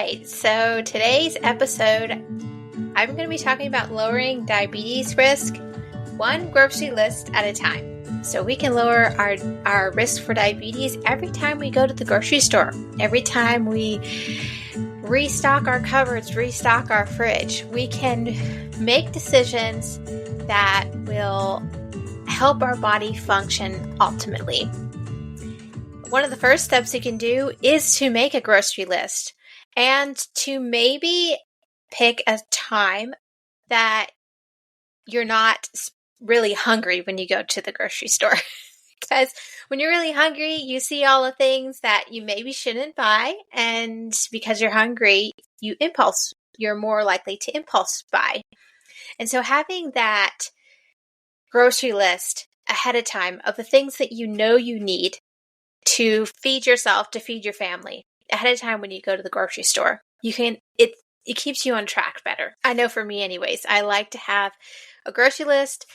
right, so today's episode, I'm going to be talking about lowering diabetes risk one grocery list at a time. So we can lower our risk for diabetes every time we go to the grocery store, every time we restock our cupboards, restock our fridge. We can make decisions that will help our body function optimally. One of the first steps you can do is to make a grocery list and to maybe pick a time that you're not really hungry when you go to the grocery store. Because when you're really hungry, you see all the things that you maybe shouldn't buy. And because you're hungry, you're more likely to impulse buy. And so having that grocery list ahead of time of the things that you know you need to feed yourself, to feed your family ahead of time when you go to the grocery store, it keeps you on track better. I know for me anyways, I like to have a grocery list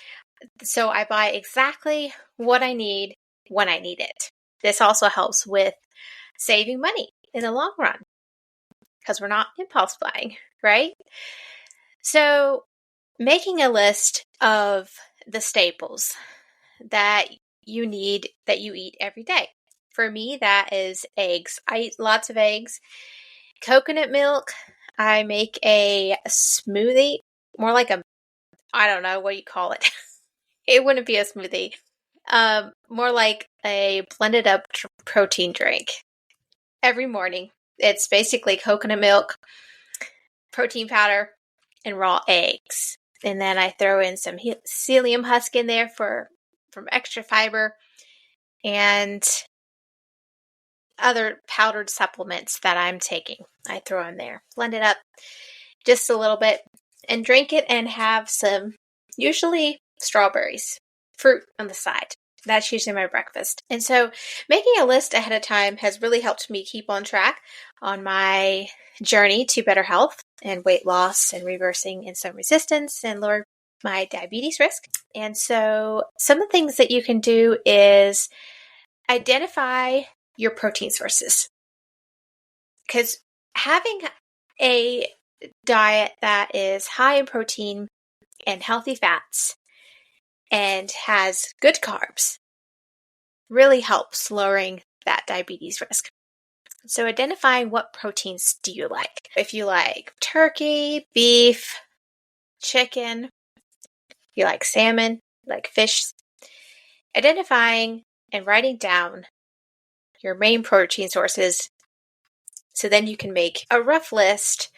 so I buy exactly what I need when I need it. This also helps with saving money in the long run because we're not impulse buying, right? So making a list of the staples that you need, that you eat every day. For me, that is eggs. I eat lots of eggs. Coconut milk. I make a smoothie, more like I don't know what you call it. It wouldn't be a smoothie. More like a blended up protein drink every morning. It's basically coconut milk, protein powder, and raw eggs. And then I throw in some psyllium husk in there from extra fiber and other powdered supplements that I'm taking. I throw in there, blend it up just a little bit, and drink it and have some, usually strawberries, fruit on the side. That's usually my breakfast. And so making a list ahead of time has really helped me keep on track on my journey to better health and weight loss and reversing insulin resistance and lower my diabetes risk. And so some of the things that you can do is identify your protein sources. Because having a diet that is high in protein and healthy fats and has good carbs really helps lowering that diabetes risk. So identifying what proteins do you like. If you like turkey, beef, chicken, you like salmon, you like fish, identifying and writing down your main protein sources so then you can make a rough list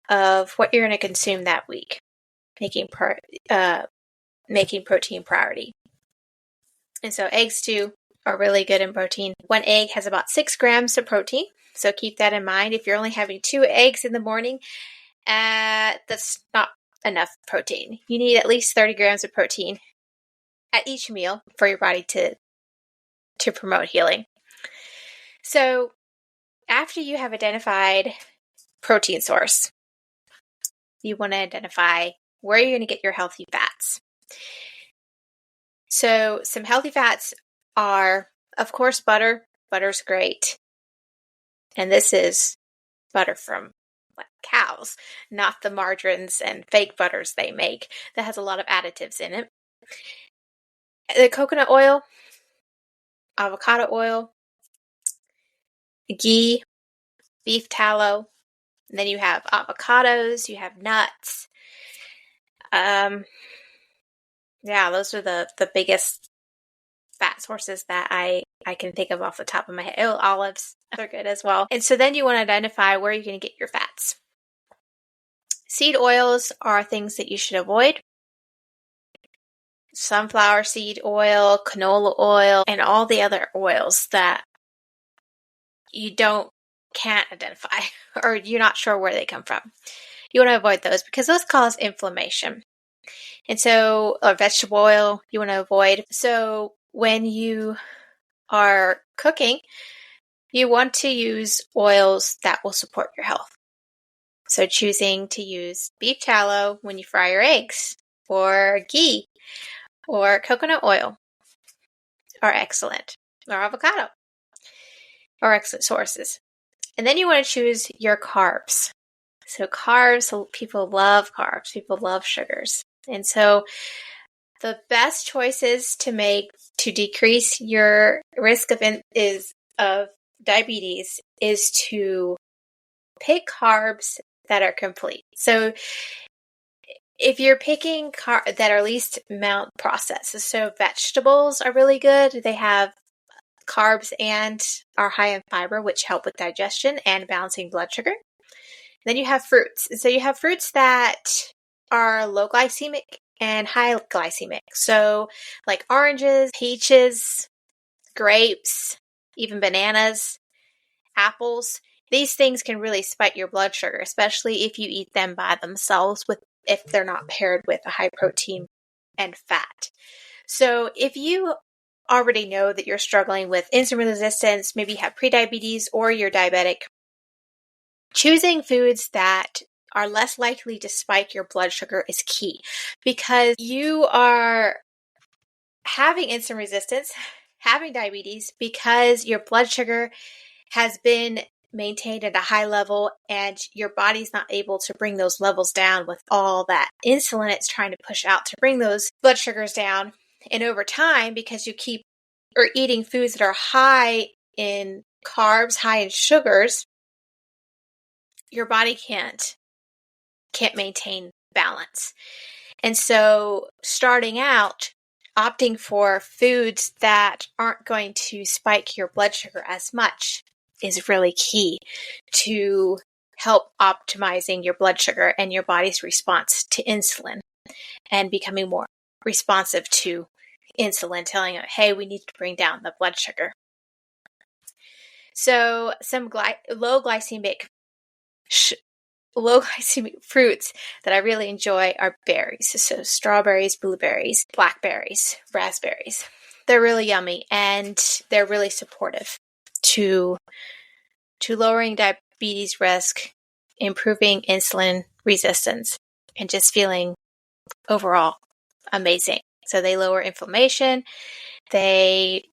of what you're going to consume that week, making protein priority. And so eggs too are really good in protein. One egg has about 6 grams of protein, so keep that in mind. If you're only having 2 eggs in the morning, that's not enough protein. You need at least 30 grams of protein at each meal for your body to promote healing. So after you have identified protein source, you want to identify where you're going to get your healthy fats. So some healthy fats are, of course, butter. Butter's great. And this is butter from cows, not the margarines and fake butters they make that has a lot of additives in it. The coconut oil, avocado oil, ghee, beef tallow. And then you have avocados, you have nuts. Those are the biggest fat sources that I can think of off the top of my head. Oh, olives are good as well. And so then you want to identify where you're going to get your fats. Seed oils are things that you should avoid. Sunflower seed oil, canola oil, and all the other oils that you can't identify or you're not sure where they come from. You want to avoid those because those cause inflammation. And so, vegetable oil you want to avoid. So when you are cooking, you want to use oils that will support your health. So choosing to use beef tallow when you fry your eggs, or ghee, or coconut oil are excellent, or avocado are excellent sources. And then you want to choose your carbs. So carbs, people love carbs. People love sugars. And so the best choices to make to decrease your risk of diabetes is to pick carbs that are complete. So if you're picking that are least amount processed, so vegetables are really good. They have carbs and are high in fiber, which help with digestion and balancing blood sugar. Then you have fruits. So you have fruits that are low glycemic and high glycemic. So like oranges, peaches, grapes, even bananas, apples. These things can really spike your blood sugar, especially if you eat them by themselves if they're not paired with a high protein and fat. So if you already know that you're struggling with insulin resistance, maybe you have prediabetes or you're diabetic, choosing foods that are less likely to spike your blood sugar is key, because you are having insulin resistance, having diabetes, because your blood sugar has been maintained at a high level and your body's not able to bring those levels down with all that insulin it's trying to push out to bring those blood sugars down. And over time, because you keep eating foods that are high in carbs, high in sugars, your body can't maintain balance. And so starting out, opting for foods that aren't going to spike your blood sugar as much is really key to help optimizing your blood sugar and your body's response to insulin and becoming more responsive to insulin, telling it, hey, we need to bring down the blood sugar. So some low glycemic fruits that I really enjoy are berries. So strawberries, blueberries, blackberries, raspberries. They're really yummy and they're really supportive to lowering diabetes risk, improving insulin resistance, and just feeling overall amazing. So they lower inflammation. They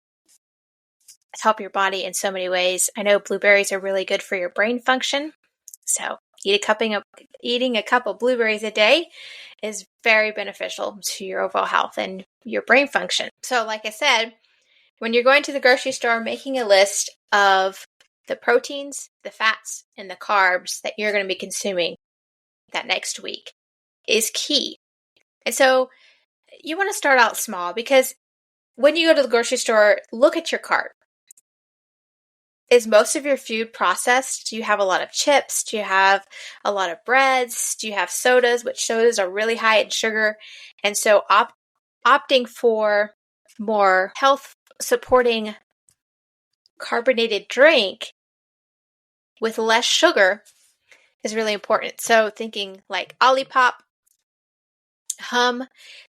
help your body in so many ways. I know blueberries are really good for your brain function. So eating a cup of blueberries a day is very beneficial to your overall health and your brain function. So like I said, when you're going to the grocery store, making a list of the proteins, the fats, and the carbs that you're going to be consuming that next week is key. And so you want to start out small, because when you go to the grocery store, look at your cart. Is most of your food processed? Do you have a lot of chips? Do you have a lot of breads? Do you have sodas, which sodas are really high in sugar? And so opting for more health-supporting carbonated drink with less sugar is really important. So thinking like Olipop, Hum,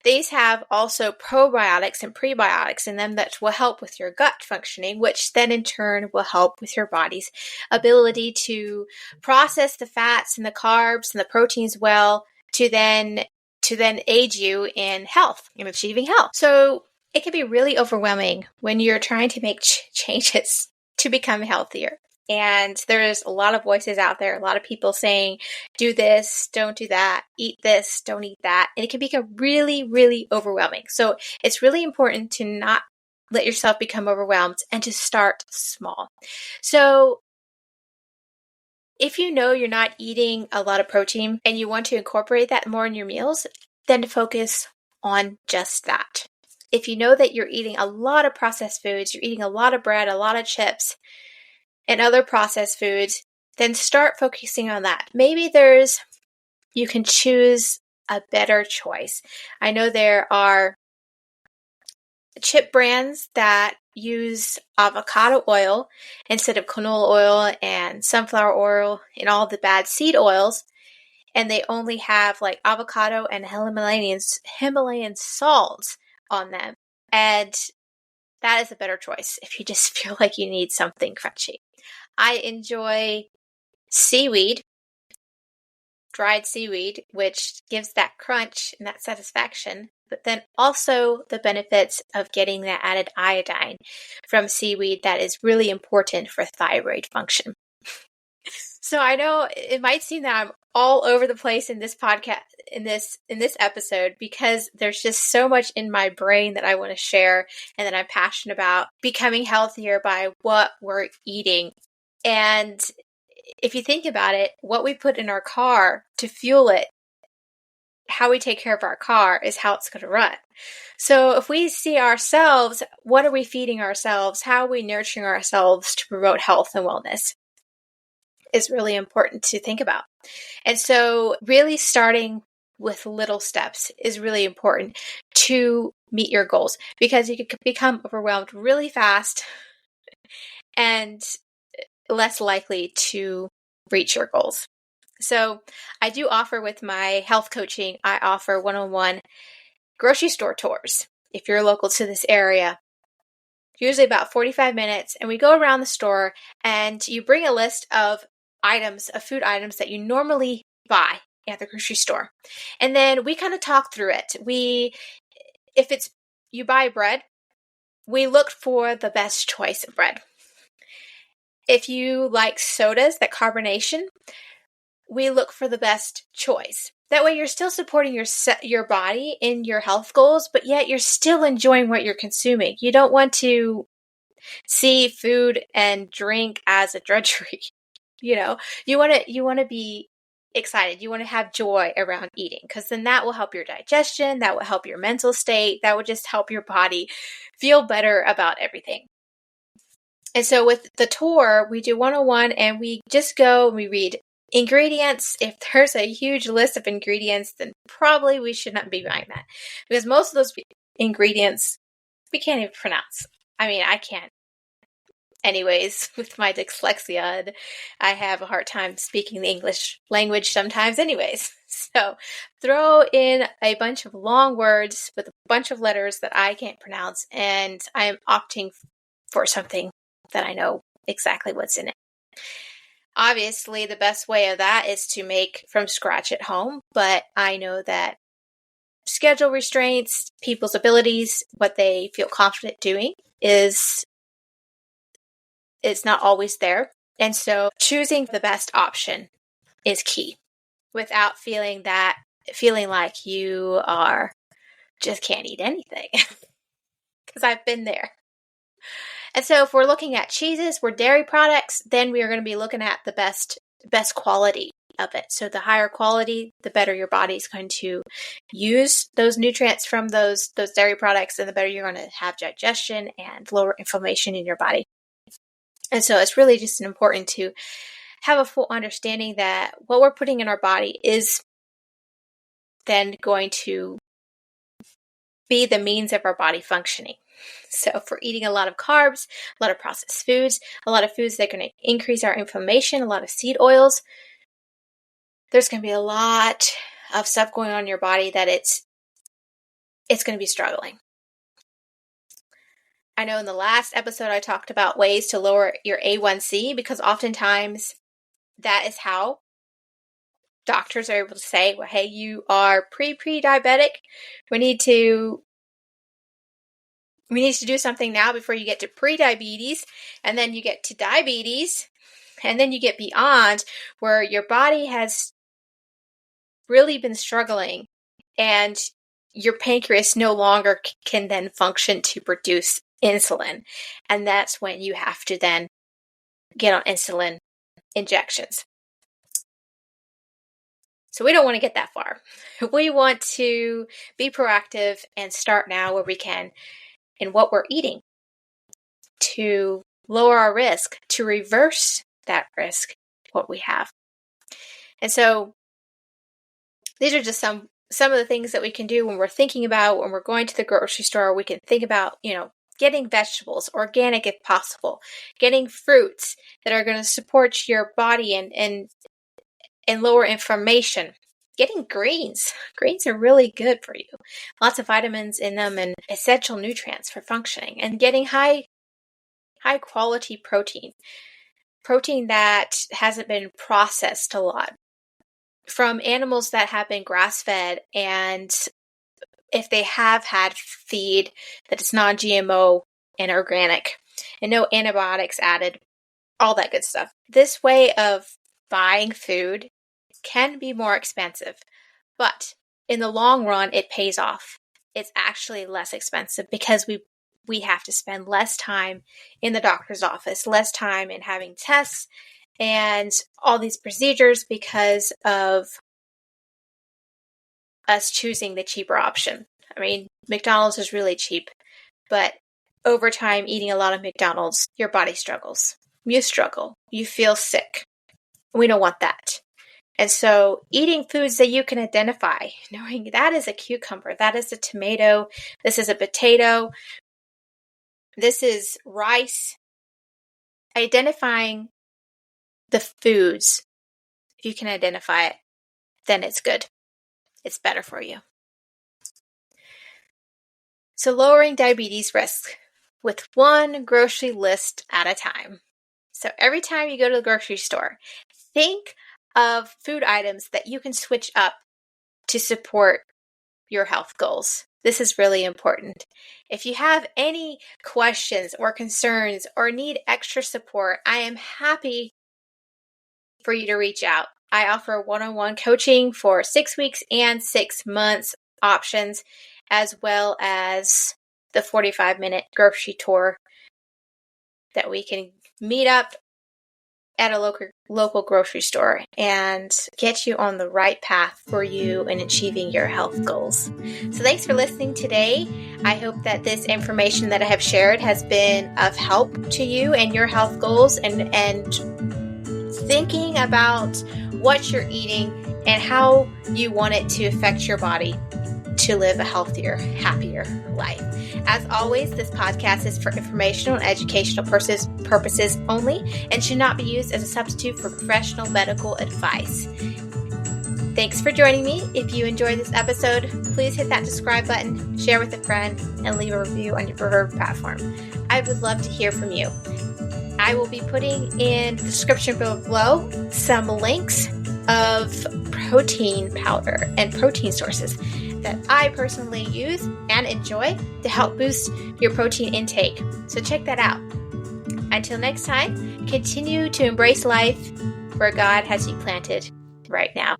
these have also probiotics and prebiotics in them that will help with your gut functioning, which then in turn will help with your body's ability to process the fats and the carbs and the proteins well to then aid you in health, in achieving health. So it can be really overwhelming when you're trying to make changes to become healthier. And there's a lot of voices out there, a lot of people saying, do this, don't do that, eat this, don't eat that. And it can become really, really overwhelming. So it's really important to not let yourself become overwhelmed and to start small. So if you know you're not eating a lot of protein and you want to incorporate that more in your meals, then focus on just that. If you know that you're eating a lot of processed foods, you're eating a lot of bread, a lot of chips, and other processed foods, then start focusing on that. Maybe you can choose a better choice. I know there are chip brands that use avocado oil instead of canola oil and sunflower oil and all the bad seed oils, and they only have like avocado and Himalayan salt on them. And that is a better choice if you just feel like you need something crunchy. I enjoy seaweed, dried seaweed, which gives that crunch and that satisfaction, but then also the benefits of getting that added iodine from seaweed that is really important for thyroid function. So I know it might seem that I'm all over the place in this podcast, in this episode, because there's just so much in my brain that I want to share and that I'm passionate about becoming healthier by what we're eating. And if you think about it, what we put in our car to fuel it, how we take care of our car is how it's going to run. So if we see ourselves, what are we feeding ourselves? How are we nurturing ourselves to promote health and wellness is really important to think about. And so really starting with little steps is really important to meet your goals, because you can become overwhelmed really fast and less likely to reach your goals. So I do offer, with my health coaching, I offer one-on-one grocery store tours if you're local to this area. Usually about 45 minutes, and we go around the store and you bring a list of items, of food items that you normally buy at the grocery store. And then we kind of talk through it. If it's you buy bread, we look for the best choice of bread. If you like sodas, that carbonation, we look for the best choice. That way you're still supporting your body in your health goals, but yet you're still enjoying what you're consuming. You don't want to see food and drink as a drudgery. You want to be excited. You want to have joy around eating, because then that will help your digestion, that will help your mental state, that will just help your body feel better about everything. And so with the tour, we do one-on-one, and we just go and we read ingredients. If there's a huge list of ingredients, then probably we should not be buying that, because most of those ingredients we can't even pronounce. I mean, I can't. Anyways, with my dyslexia, and I have a hard time speaking the English language sometimes anyways. So throw in a bunch of long words with a bunch of letters that I can't pronounce, and I am opting for something that I know exactly what's in it. Obviously, the best way of that is to make from scratch at home, but I know that schedule restraints, people's abilities, what they feel confident doing is not always there. And so choosing the best option is key, without feeling like you are just can't eat anything. Because I've been there. And so if we're looking at cheeses, we're dairy products, then we are going to be looking at the best quality of it. So the higher quality, the better your body is going to use those nutrients from those dairy products, and the better you're going to have digestion and lower inflammation in your body. And so it's really just important to have a full understanding that what we're putting in our body is then going to be the means of our body functioning. So if we're eating a lot of carbs, a lot of processed foods, a lot of foods that are going to increase our inflammation, a lot of seed oils, there's going to be a lot of stuff going on in your body that it's going to be struggling. I know in the last episode I talked about ways to lower your A1C, because oftentimes that is how doctors are able to say, well, hey, you are pre-diabetic. We need to do something now before you get to pre-diabetes, and then you get to diabetes, and then you get beyond where your body has really been struggling and your pancreas no longer can then function to produce insulin. And that's when you have to then get on insulin injections. So we don't want to get that far. We want to be proactive and start now where we can in what we're eating to lower our risk, to reverse that risk, what we have. And so these are just some of the things that we can do when we're thinking about, when we're going to the grocery store. We can think about, getting vegetables, organic if possible, getting fruits that are going to support your body and lower inflammation. Getting greens. Greens are really good for you. Lots of vitamins in them and essential nutrients for functioning. And getting high quality protein. Protein that hasn't been processed a lot. From animals that have been grass-fed, and if they have had feed that is non-GMO and organic and no antibiotics added, all that good stuff. This way of buying food can be more expensive, but in the long run, it pays off. It's actually less expensive because we have to spend less time in the doctor's office, less time in having tests and all these procedures because of us choosing the cheaper option. I mean, McDonald's is really cheap, but over time, eating a lot of McDonald's, your body struggles. You struggle. You feel sick. We don't want that. And so eating foods that you can identify, knowing that is a cucumber, that is a tomato, this is a potato, this is rice. Identifying the foods, if you can identify it, then it's good. It's better for you. So lowering diabetes risk with one grocery list at a time. So every time you go to the grocery store, think of food items that you can switch up to support your health goals. This is really important. If you have any questions or concerns or need extra support, I am happy for you to reach out. I offer one-on-one coaching for 6 weeks and 6 months options, as well as the 45-minute grocery tour that we can meet up at a local grocery store and get you on the right path for you in achieving your health goals. So thanks for listening today. I hope that this information that I have shared has been of help to you and your health goals and thinking about what you're eating and how you want it to affect your body to live a healthier, happier life. As always, this podcast is for informational and educational purposes only and should not be used as a substitute for professional medical advice. Thanks for joining me. If you enjoyed this episode, please hit that subscribe button, share with a friend, and leave a review on your preferred platform. I would love to hear from you. I will be putting in the description below some links of protein powder and protein sources that I personally use and enjoy to help boost your protein intake. So check that out. Until next time, continue to embrace life where God has you planted right now.